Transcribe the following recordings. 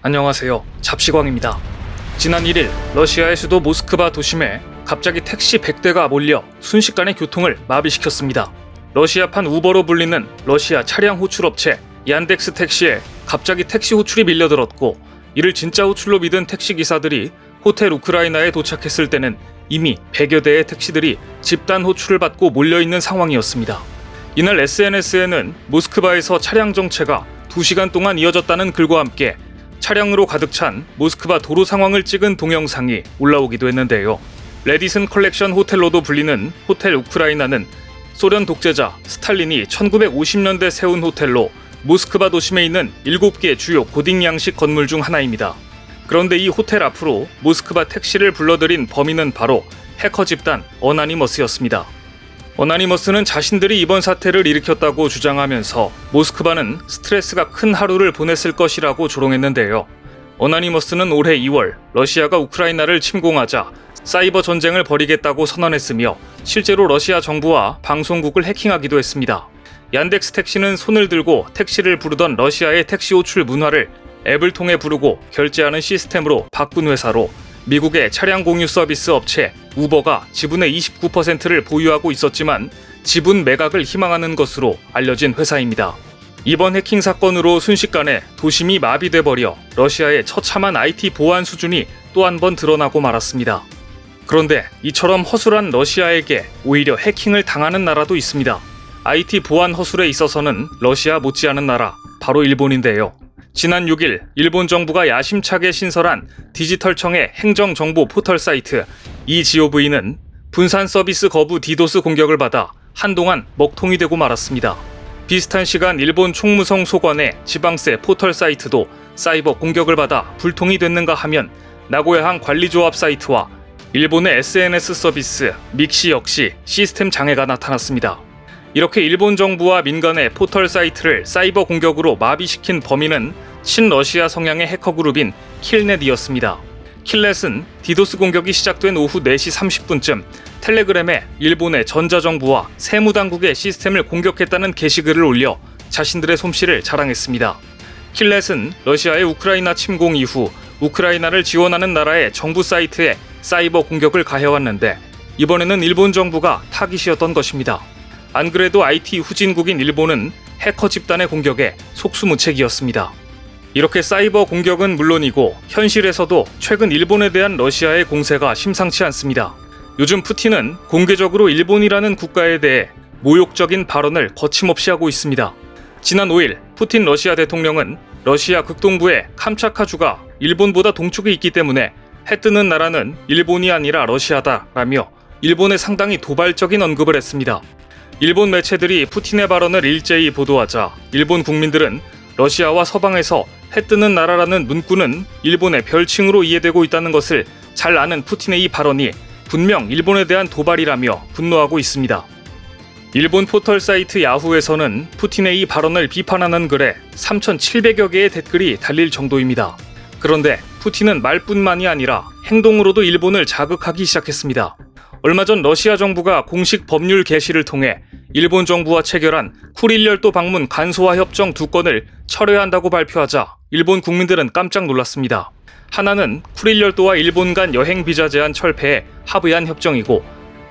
안녕하세요. 잡시광입니다. 지난 1일 러시아의 수도 모스크바 도심에 갑자기 택시 100대가 몰려 순식간에 교통을 마비시켰습니다. 러시아판 우버로 불리는 러시아 차량 호출업체 얀덱스 택시에 갑자기 택시 호출이 밀려들었고, 이를 진짜 호출로 믿은 택시기사들이 호텔 우크라이나에 도착했을 때는 이미 100여 대의 택시들이 집단 호출을 받고 몰려있는 상황이었습니다. 이날 SNS에는 모스크바에서 차량 정체가 2시간 동안 이어졌다는 글과 함께 차량으로 가득 찬 모스크바 도로 상황을 찍은 동영상이 올라오기도 했는데요. 레디슨 컬렉션 호텔로도 불리는 호텔 우크라이나는 소련 독재자 스탈린이 1950년대 세운 호텔로 모스크바 도심에 있는 7개 주요 고딕 양식 건물 중 하나입니다. 그런데 이 호텔 앞으로 모스크바 택시를 불러들인 범인은 바로 해커 집단 어나니머스였습니다. 어나니머스는 자신들이 이번 사태를 일으켰다고 주장하면서 모스크바는 스트레스가 큰 하루를 보냈을 것이라고 조롱했는데요. 어나니머스는 올해 2월 러시아가 우크라이나를 침공하자 사이버 전쟁을 벌이겠다고 선언했으며 실제로 러시아 정부와 방송국을 해킹하기도 했습니다. 얀덱스 택시는 손을 들고 택시를 부르던 러시아의 택시 호출 문화를 앱을 통해 부르고 결제하는 시스템으로 바꾼 회사로 미국의 차량 공유 서비스 업체 우버가 지분의 29%를 보유하고 있었지만 지분 매각을 희망하는 것으로 알려진 회사입니다. 이번 해킹 사건으로 순식간에 도심이 마비돼버려 러시아의 처참한 IT 보안 수준이 또 한 번 드러나고 말았습니다. 그런데 이처럼 허술한 러시아에게 오히려 해킹을 당하는 나라도 있습니다. IT 보안 허술에 있어서는 러시아 못지않은 나라, 바로 일본인데요. 지난 6일 일본 정부가 야심차게 신설한 디지털청의 행정정보 포털 사이트 eGov는 분산 서비스 거부 디도스 공격을 받아 한동안 먹통이 되고 말았습니다. 비슷한 시간 일본 총무성 소관의 지방세 포털 사이트도 사이버 공격을 받아 불통이 됐는가 하면 나고야항 관리조합 사이트와 일본의 SNS 서비스 믹시 역시 시스템 장애가 나타났습니다. 이렇게 일본 정부와 민간의 포털 사이트를 사이버 공격으로 마비시킨 범인은 친러시아 성향의 해커 그룹인 킬넷이었습니다. 킬넷은 디도스 공격이 시작된 오후 4시 30분쯤 텔레그램에 일본의 전자정부와 세무당국의 시스템을 공격했다는 게시글을 올려 자신들의 솜씨를 자랑했습니다. 킬넷은 러시아의 우크라이나 침공 이후 우크라이나를 지원하는 나라의 정부 사이트에 사이버 공격을 가해왔는데 이번에는 일본 정부가 타깃이었던 것입니다. 안 그래도 IT 후진국인 일본은 해커 집단의 공격에 속수무책이었습니다. 이렇게 사이버 공격은 물론이고 현실에서도 최근 일본에 대한 러시아의 공세가 심상치 않습니다. 요즘 푸틴은 공개적으로 일본이라는 국가에 대해 모욕적인 발언을 거침없이 하고 있습니다. 지난 5일 푸틴 러시아 대통령은 러시아 극동부의 캄차카주가 일본보다 동쪽에 있기 때문에 해뜨는 나라는 일본이 아니라 러시아다라며 일본에 상당히 도발적인 언급을 했습니다. 일본 매체들이 푸틴의 발언을 일제히 보도하자 일본 국민들은 러시아와 서방에서 해뜨는 나라라는 문구는 일본의 별칭으로 이해되고 있다는 것을 잘 아는 푸틴의 이 발언이 분명 일본에 대한 도발이라며 분노하고 있습니다. 일본 포털 사이트 야후에서는 푸틴의 이 발언을 비판하는 글에 3,700여 개의 댓글이 달릴 정도입니다. 그런데 푸틴은 말뿐만이 아니라 행동으로도 일본을 자극하기 시작했습니다. 얼마 전 러시아 정부가 공식 법률 게시를 통해 일본 정부와 체결한 쿠릴열도 방문 간소화 협정 2건을 철회한다고 발표하자 일본 국민들은 깜짝 놀랐습니다. 하나는 쿠릴열도와 일본 간 여행 비자 제한 철폐에 합의한 협정이고,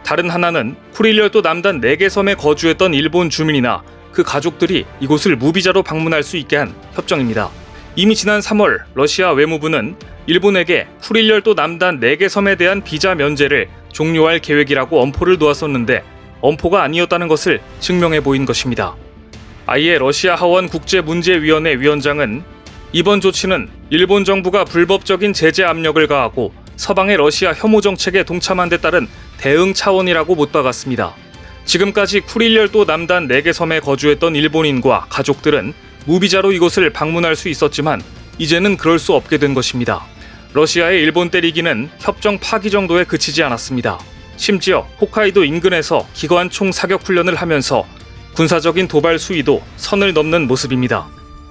다른 하나는 쿠릴열도 남단 4개 섬에 거주했던 일본 주민이나 그 가족들이 이곳을 무비자로 방문할 수 있게 한 협정입니다. 이미 지난 3월 러시아 외무부는 일본에게 쿠릴열도 남단 4개 섬에 대한 비자 면제를 종료할 계획이라고 엄포를 놓았었는데 엄포가 아니었다는 것을 증명해 보인 것입니다. 아예 러시아 하원 국제문제위원회 위원장은 이번 조치는 일본 정부가 불법적인 제재 압력을 가하고 서방의 러시아 혐오 정책에 동참한 데 따른 대응 차원이라고 못 박았습니다. 지금까지 쿠릴열도 남단 4개 섬에 거주했던 일본인과 가족들은 무비자로 이곳을 방문할 수 있었지만 이제는 그럴 수 없게 된 것입니다. 러시아의 일본 때리기는 협정 파기 정도에 그치지 않았습니다. 심지어 홋카이도 인근에서 기관총 사격 훈련을 하면서 군사적인 도발 수위도 선을 넘는 모습입니다.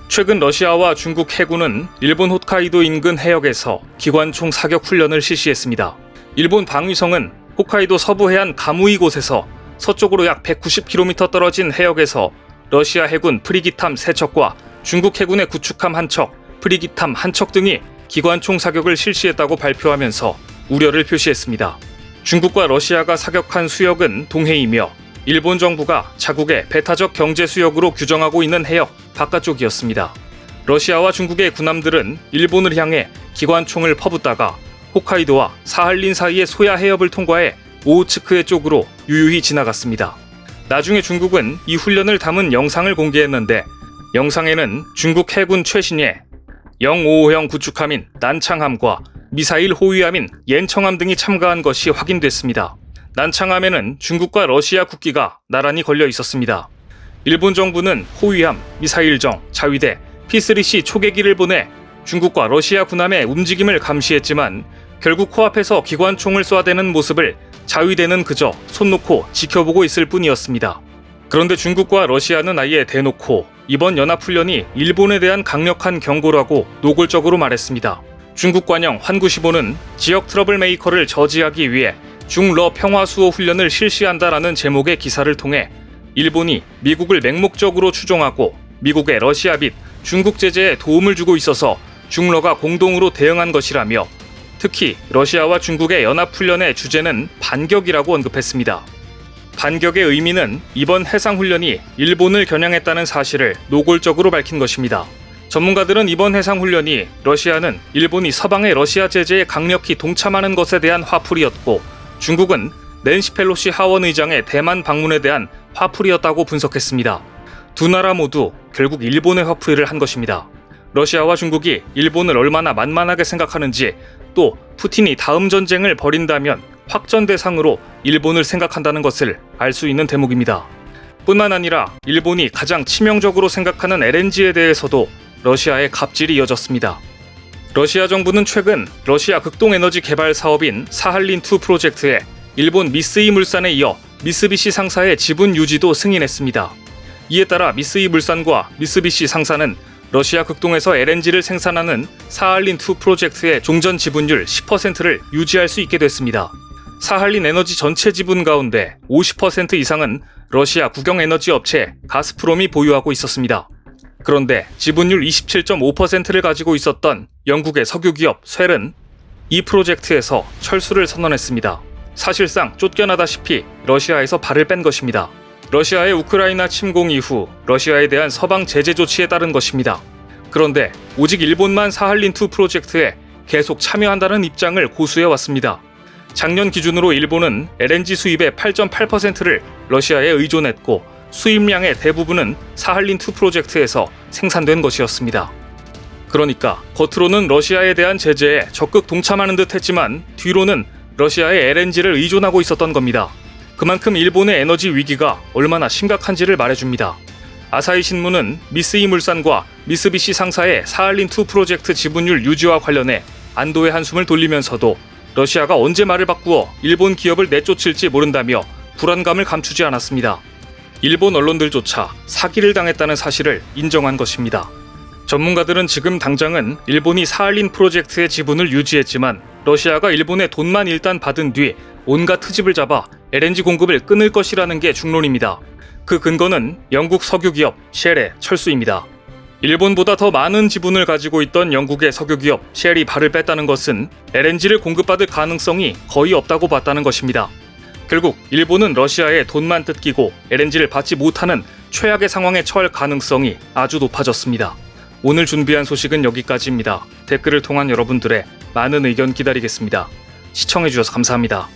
최근 러시아와 중국 해군은 일본 홋카이도 인근 해역에서 기관총 사격 훈련을 실시했습니다. 일본 방위성은 홋카이도 서부 해안 가무이 곳에서 서쪽으로 약 190km 떨어진 해역에서 러시아 해군 프리기탐 3척과 중국 해군의 구축함 1척, 프리기탐 한 척 등이 기관총 사격을 실시했다고 발표하면서 우려를 표시했습니다. 중국과 러시아가 사격한 수역은 동해이며 일본 정부가 자국의 배타적 경제 수역으로 규정하고 있는 해역 바깥쪽이었습니다. 러시아와 중국의 군함들은 일본을 향해 기관총을 퍼붓다가 홋카이도와 사할린 사이의 소야 해협을 통과해 오호츠크해 쪽으로 유유히 지나갔습니다. 나중에 중국은 이 훈련을 담은 영상을 공개했는데 영상에는 중국 해군 최신의 영5호형 구축함인 난창함과 미사일 호위함인 옌청함 등이 참가한 것이 확인됐습니다. 난창함에는 중국과 러시아 국기가 나란히 걸려 있었습니다. 일본 정부는 호위함, 미사일정, 자위대, P3C 초계기를 보내 중국과 러시아 군함의 움직임을 감시했지만 결국 코앞에서 기관총을 쏘아대는 모습을 자위대는 그저 손 놓고 지켜보고 있을 뿐이었습니다. 그런데 중국과 러시아는 아예 대놓고 이번 연합훈련이 일본에 대한 강력한 경고라고 노골적으로 말했습니다. 중국 관영 환구시보는 지역 트러블 메이커를 저지하기 위해 중러 평화수호 훈련을 실시한다라는 제목의 기사를 통해 일본이 미국을 맹목적으로 추종하고 미국의 러시아 및 중국 제재에 도움을 주고 있어서 중러가 공동으로 대응한 것이라며 특히 러시아와 중국의 연합훈련의 주제는 반격이라고 언급했습니다. 반격의 의미는 이번 해상훈련이 일본을 겨냥했다는 사실을 노골적으로 밝힌 것입니다. 전문가들은 이번 해상훈련이 러시아는 일본이 서방의 러시아 제재에 강력히 동참하는 것에 대한 화풀이였고 중국은 낸시 펠로시 하원 의장의 대만 방문에 대한 화풀이였다고 분석했습니다. 두 나라 모두 결국 일본의 화풀이를 한 것입니다. 러시아와 중국이 일본을 얼마나 만만하게 생각하는지 또 푸틴이 다음 전쟁을 벌인다면 확전 대상으로 일본을 생각한다는 것을 알 수 있는 대목입니다. 뿐만 아니라 일본이 가장 치명적으로 생각하는 LNG에 대해서도 러시아의 갑질이 이어졌습니다. 러시아 정부는 최근 러시아 극동에너지 개발 사업인 사할린2 프로젝트에 일본 미쓰이 물산에 이어 미쓰비시 상사의 지분 유지도 승인했습니다. 이에 따라 미쓰이 물산과 미쓰비시 상사는 러시아 극동에서 LNG를 생산하는 사할린2 프로젝트의 종전 지분율 10%를 유지할 수 있게 됐습니다. 사할린 에너지 전체 지분 가운데 50% 이상은 러시아 국영에너지 업체 가스프롬이 보유하고 있었습니다. 그런데 지분율 27.5%를 가지고 있었던 영국의 석유기업 쉘은 이 프로젝트에서 철수를 선언했습니다. 사실상 쫓겨나다시피 러시아에서 발을 뺀 것입니다. 러시아의 우크라이나 침공 이후 러시아에 대한 서방 제재 조치에 따른 것입니다. 그런데 오직 일본만 사할린2 프로젝트에 계속 참여한다는 입장을 고수해왔습니다. 작년 기준으로 일본은 LNG 수입의 8.8%를 러시아에 의존했고 수입량의 대부분은 사할린2 프로젝트에서 생산된 것이었습니다. 그러니까 겉으로는 러시아에 대한 제재에 적극 동참하는 듯 했지만 뒤로는 러시아의 LNG를 의존하고 있었던 겁니다. 그만큼 일본의 에너지 위기가 얼마나 심각한지를 말해줍니다. 아사히 신문은 미쓰이 물산과 미쓰비시 상사의 사할린2 프로젝트 지분율 유지와 관련해 안도의 한숨을 돌리면서도 러시아가 언제 말을 바꾸어 일본 기업을 내쫓을지 모른다며 불안감을 감추지 않았습니다. 일본 언론들조차 사기를 당했다는 사실을 인정한 것입니다. 전문가들은 지금 당장은 일본이 사할린 프로젝트의 지분을 유지했지만 러시아가 일본의 돈만 일단 받은 뒤 온갖 트집을 잡아 LNG 공급을 끊을 것이라는 게 중론입니다. 그 근거는 영국 석유기업 쉘의 철수입니다. 일본보다 더 많은 지분을 가지고 있던 영국의 석유기업 쉘이 발을 뺐다는 것은 LNG를 공급받을 가능성이 거의 없다고 봤다는 것입니다. 결국 일본은 러시아의 돈만 뜯기고 LNG를 받지 못하는 최악의 상황에 처할 가능성이 아주 높아졌습니다. 오늘 준비한 소식은 여기까지입니다. 댓글을 통한 여러분들의 많은 의견 기다리겠습니다. 시청해주셔서 감사합니다.